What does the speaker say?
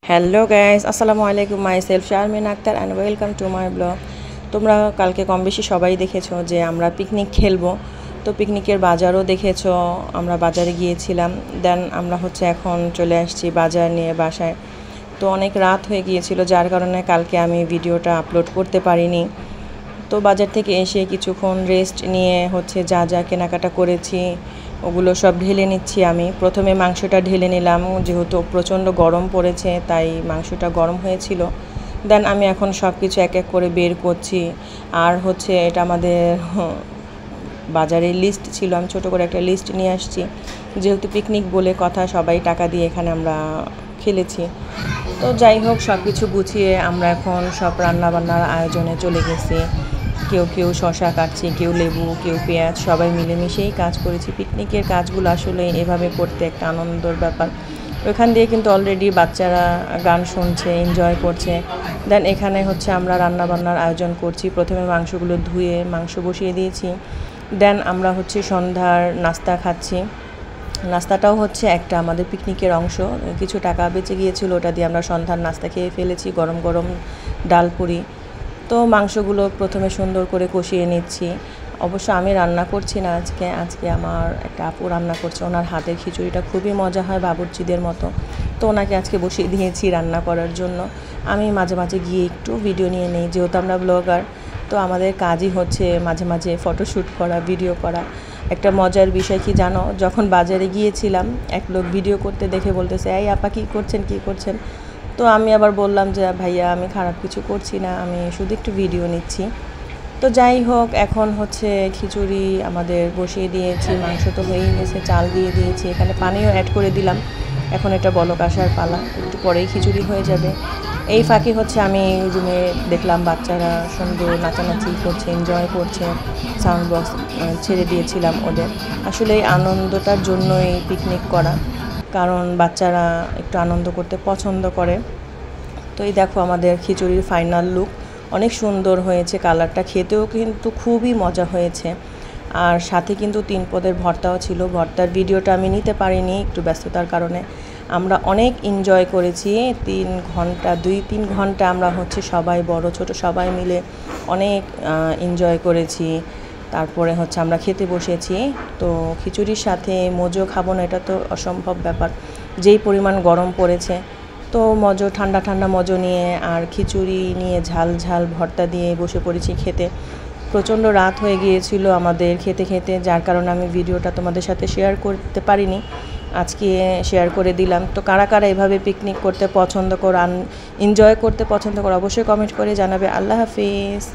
Hello guys, আসসালামু আলাইকুম। Myself Sharmin Akter and welcome to my blog. তোমরা কালকে কম বেশি সবাই দেখেছো যে আমরা পিকনিক খেলবো, তো পিকনিকের বাজারও দেখেছো। আমরা বাজারে গিয়েছিলাম, দেন আমরা এখন চলে আসছি বাজার নিয়ে বাসায়। তো অনেক রাত হয়ে গিয়েছিল, যার কারণে কালকে আমি ভিডিওটা আপলোড করতে পারিনি। তো বাজার থেকে এসে কিছুক্ষণ রেস্ট নিয়ে যা যা কেনাকাটা করেছি ওগুলো সব ঢেলে নিচ্ছি। আমি প্রথমে মাংসটা ঢেলে নিলাম, যেহেতু প্রচণ্ড গরম পড়েছে তাই মাংসটা গরম হয়েছিল। দেন আমি এখন সব কিছু এক এক করে বের করছি। আর এটা আমাদের বাজারের লিস্ট ছিল, আমি ছোটো করে একটা লিস্ট নিয়ে আসছি, যেহেতু পিকনিক বলে কথা, সবাই টাকা দিয়ে এখানে আমরা খেলেছি। তো যাই হোক, সব কিছু গুছিয়ে আমরা এখন সব রান্নাবান্নার আয়োজনে চলে গেছি। কেউ শশা কাটছে, কেউ লেবু, কেউ পেঁয়াজ, সবাই মিলেমিশেই কাজ করেছি। পিকনিকের কাজগুলো আসলে এভাবে করতে একটা আনন্দের ব্যাপার। ওইখান দিয়ে কিন্তু অলরেডি বাচ্চারা গান শুনছে, এনজয় করছে। দেন এখানে আমরা রান্নাবান্নার আয়োজন করছি। প্রথমে মাংসগুলো ধুয়ে মাংস বসিয়ে দিয়েছি। দেন আমরা সন্ধ্যার নাস্তা খাচ্ছি। নাস্তাটাও একটা আমাদের পিকনিকের অংশ। কিছু টাকা বেঁচে গিয়েছিল, ওটা দিয়ে আমরা সন্ধ্যার নাস্তা খেয়ে ফেলেছি, গরম গরম ডাল পুরি। তো মাংসগুলো প্রথমে সুন্দর করে কষিয়ে নিচ্ছি। অবশ্য আমি রান্না করছি না আজকে আমার একটা আপু রান্না করছে। ওনার হাতের খিচুড়িটা খুবই মজা হয়, বাবুর্চিদের মতো। তো ওনাকে আজকে বসিয়ে দিয়েছি রান্না করার জন্য। আমি মাঝে মাঝে গিয়ে একটু ভিডিও নিয়ে নিই, যেহেতু আমরা ব্লগার। তো আমাদের কাজই মাঝে মাঝে ফটোশ্যুট করা, ভিডিও করা। একটা মজার বিষয় কি জানো, যখন বাজারে গিয়েছিলাম এক লোক ভিডিও করতে দেখে বলতেছে, এই আপা কী করছেন। তো আমি আবার বললাম যে ভাইয়া, আমি খারাপ কিছু করছি না, আমি শুধু একটু ভিডিও নিচ্ছি। তো যাই হোক, এখন খিচুড়ি আমাদের বসিয়ে দিয়েছি। মাংস তো হয়েই গেছে, চাল দিয়ে দিয়েছি, এখানে পানিও অ্যাড করে দিলাম। এখন এটা বলক আসার পালা, একটু পরেই খিচুড়ি হয়ে যাবে। এই ফাঁকে আমি রুমে দেখলাম বাচ্চারা সুন্দর নাচানাচি করছে, এনজয় করছে। সাউন্ড বক্স ছেড়ে দিয়েছিলাম ওদের। আসলে এই আনন্দটার জন্যই পিকনিক করা, কারণ বাচ্চারা একটু আনন্দ করতে পছন্দ করে। তো এই দেখো আমাদের খিচুড়ির ফাইনাল লুক, অনেক সুন্দর হয়েছে। কালারটা খেতেও কিন্তু খুবই মজা হয়েছে। আর সাথে কিন্তু 3 পদের ভর্তাও ছিল। ভর্তার ভিডিওটা আমি নিতে পারিনি, একটু ব্যস্ততার কারণে। আমরা অনেক এনজয় করেছি 2-3 ঘন্টা আমরা সবাই বড় ছোট সবাই মিলে অনেক এনজয় করেছি। তারপরে আমরা খেতে বসেছি। তো খিচুড়ির সাথে মজো খাবো না, এটা তো অসম্ভব ব্যাপার, যেই পরিমাণ গরম পড়েছে। তো ঠান্ডা ঠান্ডা মজো নিয়ে আর খিচুড়ি নিয়ে ঝাল ঝাল ভর্তা দিয়ে বসে পড়েছি খেতে। প্রচণ্ড রাত হয়ে গিয়েছিল আমাদের খেতে খেতে, যার কারণে আমি ভিডিওটা তোমাদের সাথে শেয়ার করতে পারিনি। আজকে শেয়ার করে দিলাম। তো কারা কারা এভাবে পিকনিক করতে পছন্দ করো, এনজয় করতে পছন্দ করো, অবশ্যই কমেন্ট করে জানাবে। আল্লাহ হাফিজ।